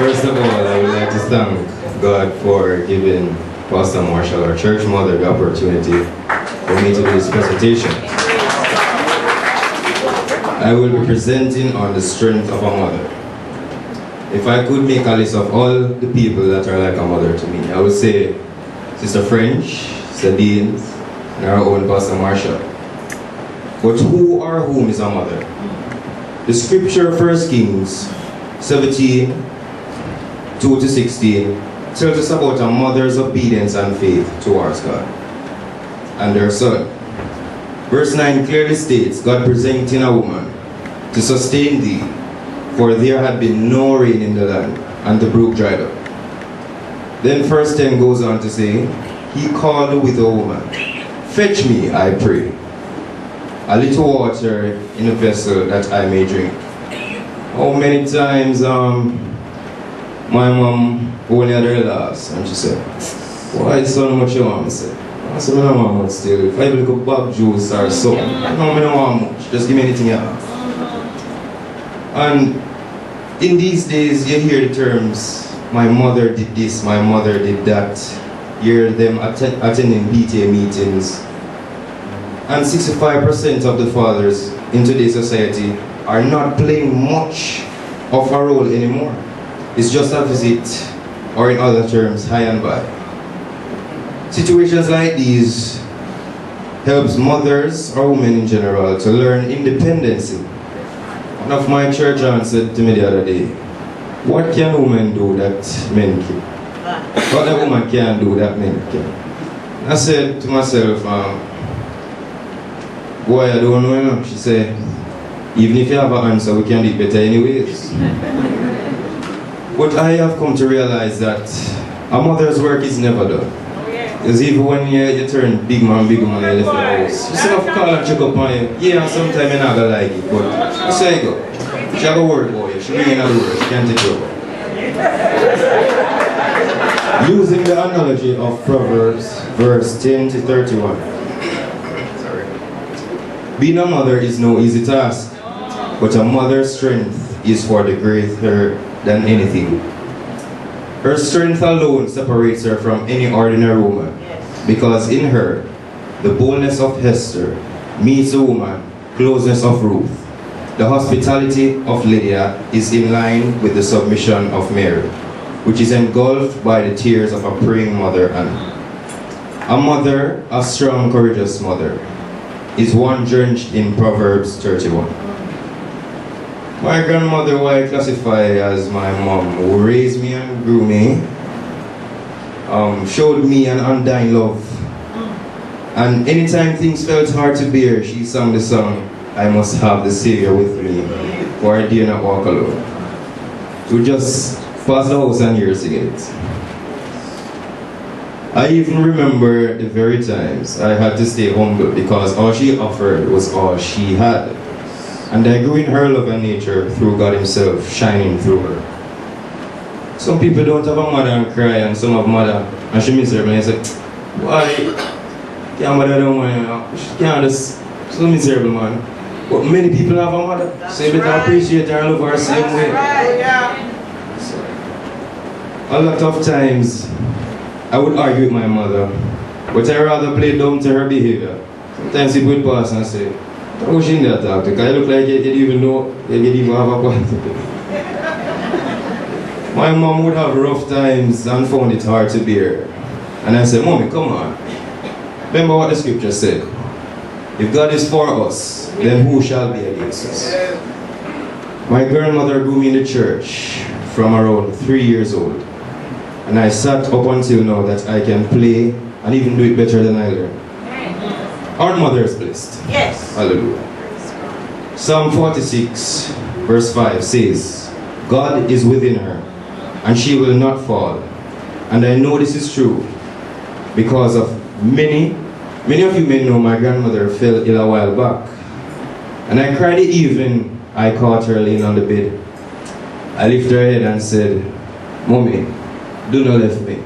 First of all, I would like to thank God for giving Pastor Marshall, our church mother, the opportunity for me to do this presentation. I will be presenting on the strength of a mother. If I could make a list of all the people that are like a mother to me, I would say Sister French, Sister Dean, and our own Pastor Marshall. But who or whom is a mother? The scripture 1 Kings 17, 2-16 tells us about a mother's obedience and faith towards God and their son. Verse 9 clearly states, God presenting a woman to sustain thee, for there had been no rain in the land, and the brook dried up. Then verse 10 goes on to say, he called the widow woman, fetch me, I pray, a little water in a vessel that I may drink. How many times my mom only had her last, and she said, why so much you want? I said, I said, I don't want much still. If I have a little bag juice or something, I don't want much. Just give me anything you have. And in these days, you hear the terms, my mother did this, my mother did that. You hear them attending PTA meetings. And 65% of the fathers in today's society are not playing much of a role anymore. It's just a visit, or in other terms, hi and bye. Situations like these helps mothers or women in general to learn independence. One of my church aunts said to me the other day, what can women do that men can? What a woman can do that men can? I said to myself, boy, I don't know, you know. She said, even if you have an answer, we can do it better anyways. But I have come to realize that a mother's work is never done. Because even when you turn big man, you left the house. You still have to call and check up on you. Yeah, sometimes you're not going to like it, but you say go. She have to work for you. She bring in other work. She can't take you over. Using the analogy of Proverbs, verse 10-31. Being a mother is no easy task, but a mother's strength is for the greater than anything. Her strength alone separates her from any ordinary woman, because in her, the boldness of Hester meets the woman, closeness of Ruth. The hospitality of Lydia is in line with the submission of Mary, which is engulfed by the tears of a praying mother Anna. A mother, a strong, courageous mother, is one drenched in Proverbs 31. My grandmother, who I classify as my mom, who raised me and grew me, showed me an undying love. And anytime things felt hard to bear, she sang the song, I must have the Savior with me, for I dare not walk alone. We just passed the house and years to get it. I even remember the very times I had to stay humble because all she offered was all she had. And I grew in her love and nature through God Himself shining through her. Some people don't have a mother and cry, and some have mother and she miserable and you say, why? Can't mother don't want, she can't just, so miserable man. But many people have a mother, so you better appreciate her and love her the same way. So, a lot of times I would argue with my mother, but I rather play dumb to her behavior. Sometimes people would pass and say, how she in that talk? Because I look like you didn't even know, you didn't even have a point. My mom would have rough times and found it hard to bear. And I said, Mommy, come on. Remember what the scripture said. If God is for us, then who shall be against us? My grandmother grew me in the church from around 3 years old. And I sat up until now that I can play and even do it better than I learned. Our mother is blessed. Yes. Hallelujah. Psalm 46 verse 5 says, God is within her, and she will not fall. And I know this is true because of many of you may know my grandmother fell ill a while back. And I cried the evening I caught her laying on the bed. I lifted her head and said, Mommy, do not leave me.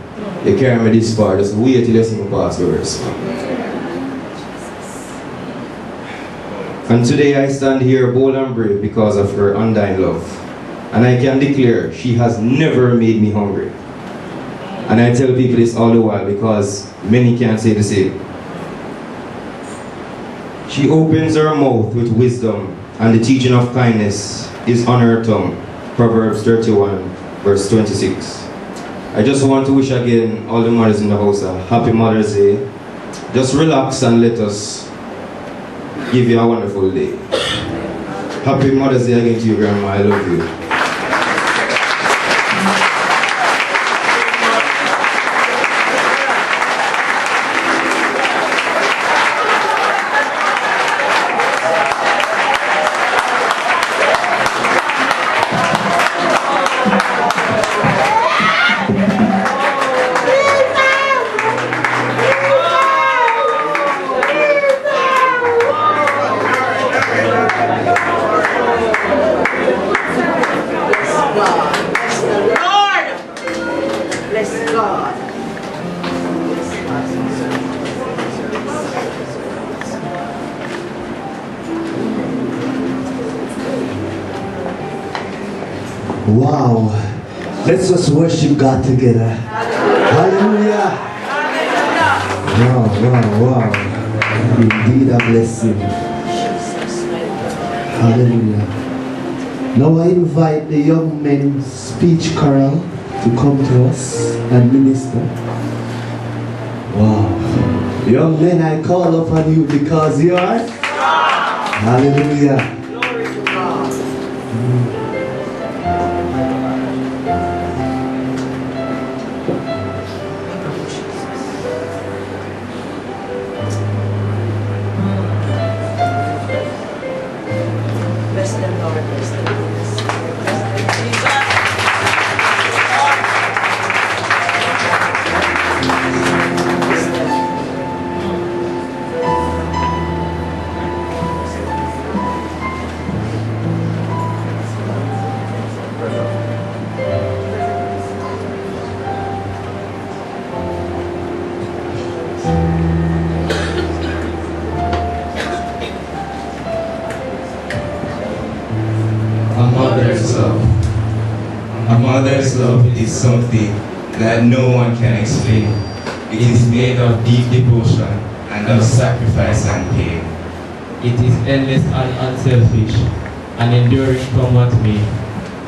You carry me this far, just wait till you see me pass the verse. And today I stand here bold and brave because of her undying love. And I can declare she has never made me hungry. And I tell people this all the while because many can't say the same. She opens her mouth with wisdom, and the teaching of kindness is on her tongue. Proverbs 31, verse 26. I just want to wish again all the mothers in the house a happy Mother's Day. Just relax and let us give you a wonderful day. Happy Mother's Day again to you, Grandma. I love you. Wow, let's just worship God together. Hallelujah. Wow. Indeed a blessing. Hallelujah. Now I invite the young men's speech choral to come to us and minister. Wow. Young men, I call upon you because you are. Hallelujah. Glory to God. Bless them, Lord. Bless them. Bless them, Jesus. A mother's love is something that no one can explain. It is made of deep devotion and of sacrifice and pain. It is endless and unselfish, and enduring from what may,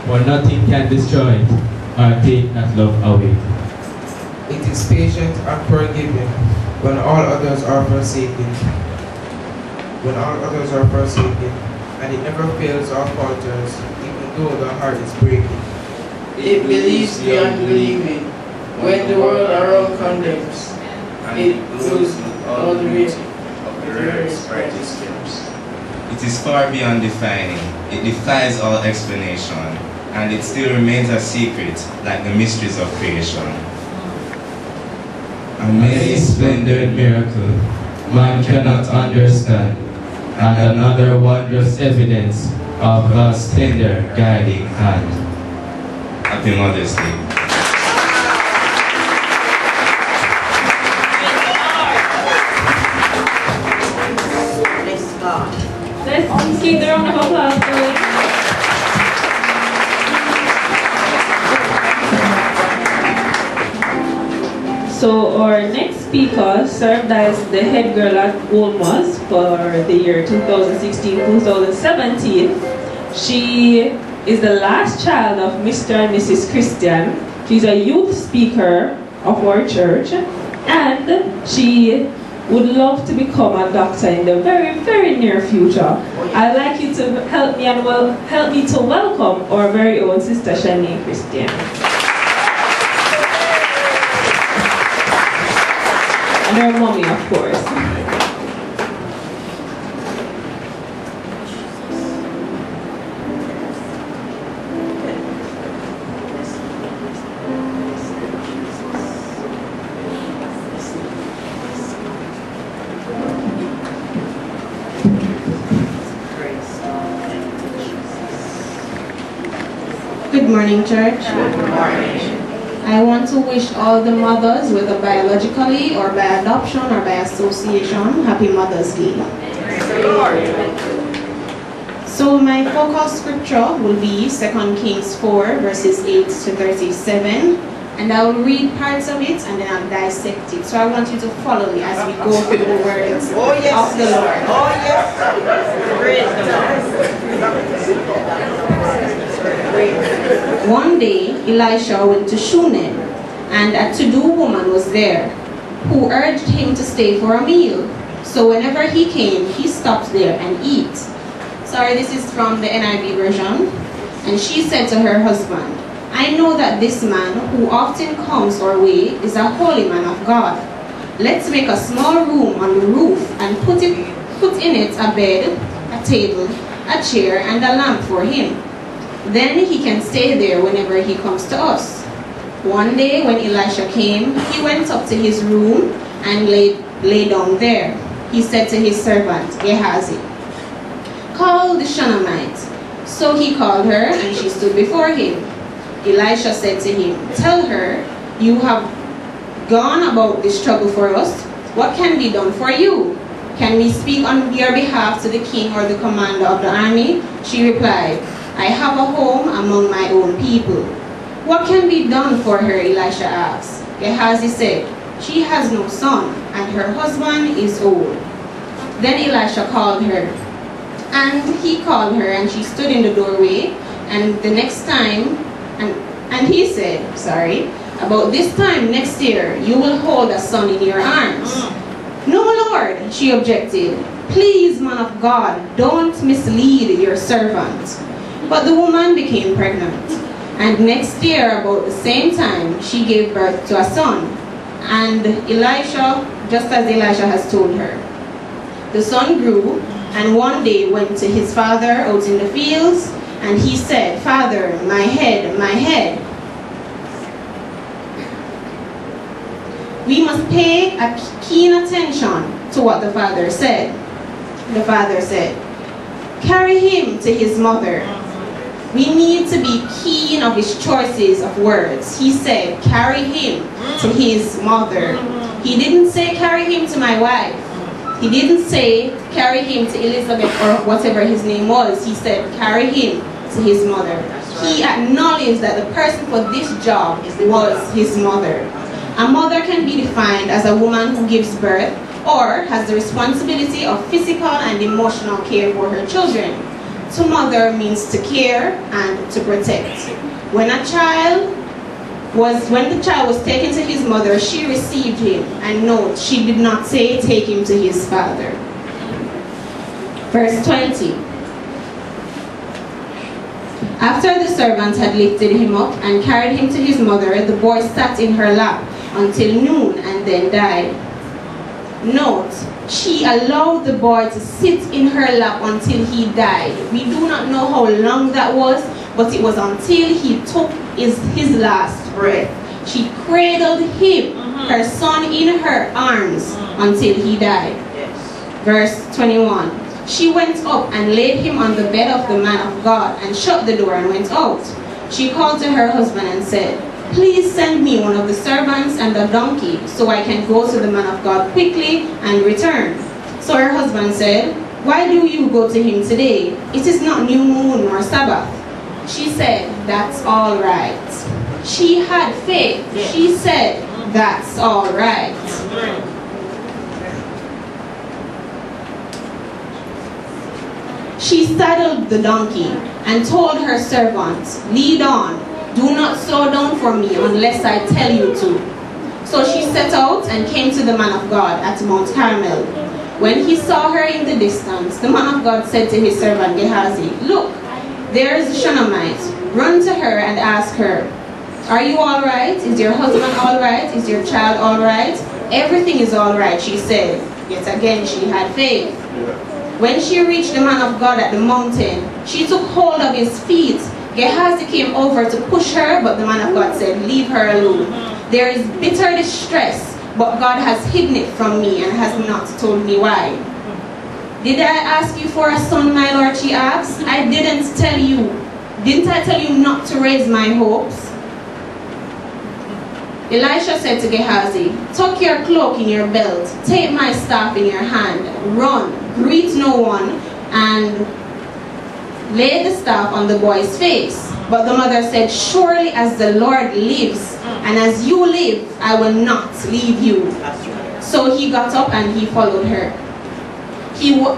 for nothing can destroy it or take that love away. It is patient and forgiving when all others are forsaken. And it never fails or falters, even though the heart is breaking. It believes the unbelieving when the world around condemns. It knows all the beauty of the rarest, brightest gems. It is far beyond defining. It defies all explanation, and it still remains a secret, like the mysteries of creation. A many splendid miracle man cannot understand, and another wondrous evidence of God's tender guiding hand. Happy Mother's Day. Bless God. Let's give the round of applause, please. So our next speaker served as the head girl at Olmos for the year 2016-2017. She is the last child of Mr. and Mrs. Christian. She's a youth speaker of our church, and she would love to become a doctor in the very, very near future. I'd like you to help me to welcome our very own Sister Shani Christian. And her mommy, of course. Good morning, church. Good morning. I want to wish all the mothers, whether biologically or by adoption or by association, happy Mother's Day. So my focal scripture will be 2 Kings 4 verses 8 to 37. And I will read parts of it and then I'll dissect it. So I want you to follow me as we go through the words of the Lord. Oh yes. Great. One day, Elisha went to Shunem, and a to-do woman was there, who urged him to stay for a meal. So whenever he came, he stopped there and eat. Sorry, this is from the NIV version. And she said to her husband, I know that this man who often comes our way is a holy man of God. Let's make a small room on the roof and put in it a bed, a table, a chair, and a lamp for him. Then he can stay there whenever he comes to us. One day when Elisha came, he went up to his room and lay down there. He said to his servant Gehazi, call the Shunammite. So he called her and she stood before him. Elisha said to him, tell her, you have gone about this trouble for us. What can be done for you? Can we speak on your behalf to the king or the commander of the army? She replied, I have a home among my own people. What can be done for her? Elisha asked. Gehazi said, she has no son, and her husband is old. Then Elisha called her, and he called her, and she stood in the doorway. And the next time, and he said, about this time next year, you will hold a son in your arms. No, Lord, she objected. Please, man of God, don't mislead your servant. But the woman became pregnant. And next year, about the same time, she gave birth to a son. And Elisha, just as Elisha has told her. The son grew, and one day went to his father out in the fields, and he said, Father, my head, my head. We must pay a keen attention to what the father said. The father said, carry him to his mother. We need to be keen of his choices of words. He said, carry him to his mother. He didn't say, carry him to my wife. He didn't say, carry him to Elizabeth or whatever his name was. He said, carry him to his mother. He acknowledged that the person for this job was his mother. A mother can be defined as a woman who gives birth or has the responsibility of physical and emotional care for her children. To mother means to care and to protect. When the child was taken to his mother, she received him. And note, she did not say take him to his father. Verse 20. After the servant had lifted him up and carried him to his mother, the boy sat in her lap until noon and then died. Note, she allowed the boy to sit in her lap until he died. We do not know how long that was, but it was until he took his last breath. She cradled him, her son, in her arms until he died. Verse 21. She went up and laid him on the bed of the man of God and shut the door and went out. She called to her husband and said, please send me one of the servants and a donkey so I can go to the man of God quickly and return. So her husband said, why do you go to him today? It is not new moon nor Sabbath. She said, that's all right. She had faith. She said, that's all right. She saddled the donkey and told her servant, lead on. Do not slow down for me unless I tell you to. So she set out and came to the man of God at Mount Carmel. When he saw her in the distance, the man of God said to his servant Gehazi, look, there is the Shunammite. Run to her and ask her, are you all right? Is your husband all right? Is your child all right? Everything is all right, she said. Yet again she had faith. When she reached the man of God at the mountain, she took hold of his feet. Gehazi came over to push her, but the man of God said, leave her alone. There is bitter distress, but God has hidden it from me and has not told me why. Did I ask you for a son, my Lord, she asked. I didn't tell you. Didn't I tell you not to raise my hopes? Elisha said to Gehazi, tuck your cloak in your belt, take my staff in your hand, run, greet no one, and laid the staff on the boy's face. But the mother said, "Surely as the Lord lives, and as you live, I will not leave you." So he got up and he followed her.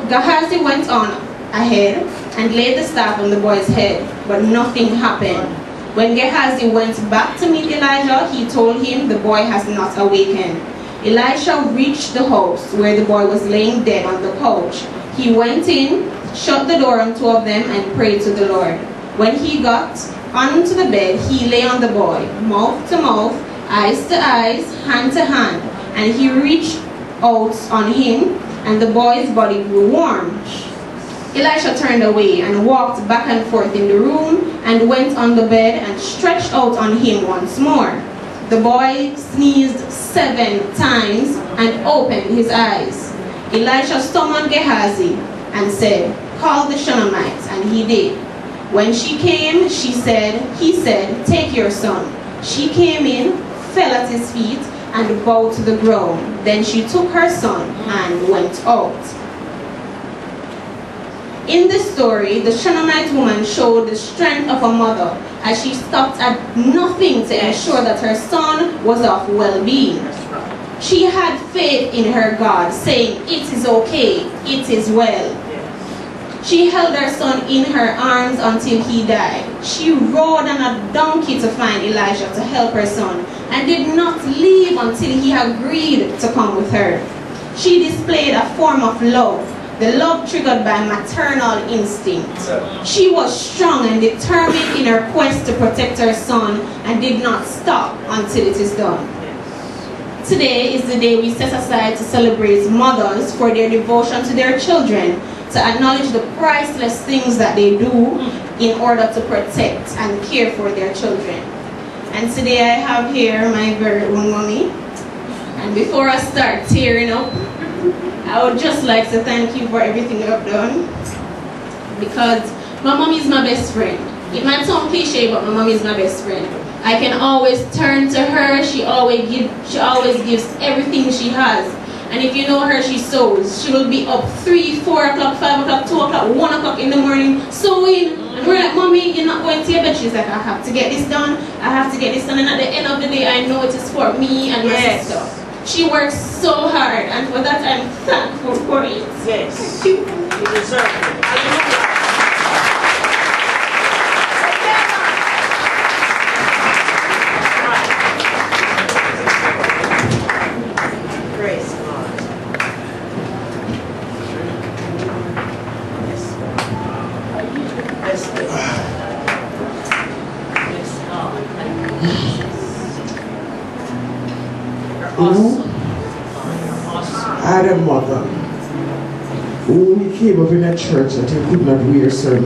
Gehazi went on ahead and laid the staff on the boy's head, but nothing happened. When Gehazi went back to meet Elijah, he told him, "The boy has not awakened." Elisha reached the house where the boy was laying dead on the couch. He went in, shut the door on two of them, and prayed to the Lord. When he got onto the bed, he lay on the boy, mouth to mouth, eyes to eyes, hand to hand, and he reached out on him, and the boy's body grew warm. Elisha turned away and walked back and forth in the room and went on the bed and stretched out on him once more. The boy sneezed 7 times and opened his eyes. Elisha summoned Gehazi and said, "Call the Shunammite," and he did. When she came, he said, "Take your son." She came in, fell at his feet, and bowed to the ground. Then she took her son and went out. In this story, the Shunammite woman showed the strength of a mother as she stopped at nothing to ensure that her son was of well-being. She had faith in her God, saying, "It is okay, it is well." She held her son in her arms until he died. She rode on a donkey to find Elijah to help her son and did not leave until he agreed to come with her. She displayed a form of love, the love triggered by maternal instinct. She was strong and determined in her quest to protect her son and did not stop until it is done. Today is the day we set aside to celebrate mothers for their devotion to their children, to acknowledge the priceless things that they do in order to protect and care for their children. And today I have here my very own mommy. And before I start tearing up, I would just like to thank you for everything you have done, because my mom is my best friend. It might sound cliche, but my mom is my best friend. I can always turn to her. She always gives everything she has. And if you know her, she sews. She will be up 3, 4 o'clock, 5 o'clock, 2 o'clock, 1 o'clock in the morning sewing. And we're like, "Mommy, you're not going to your bed." She's like, "I have to get this done. I have to get this done." And at the end of the day, I know it is for me and my sister. She works so hard, and for that I'm thankful for it. Yes. Thank you. You deserve it. Hallelujah. Praise God. Yes, God. Yes, God. Yes, God. Awesome. I had a mother who came up in a church that he could not wear certain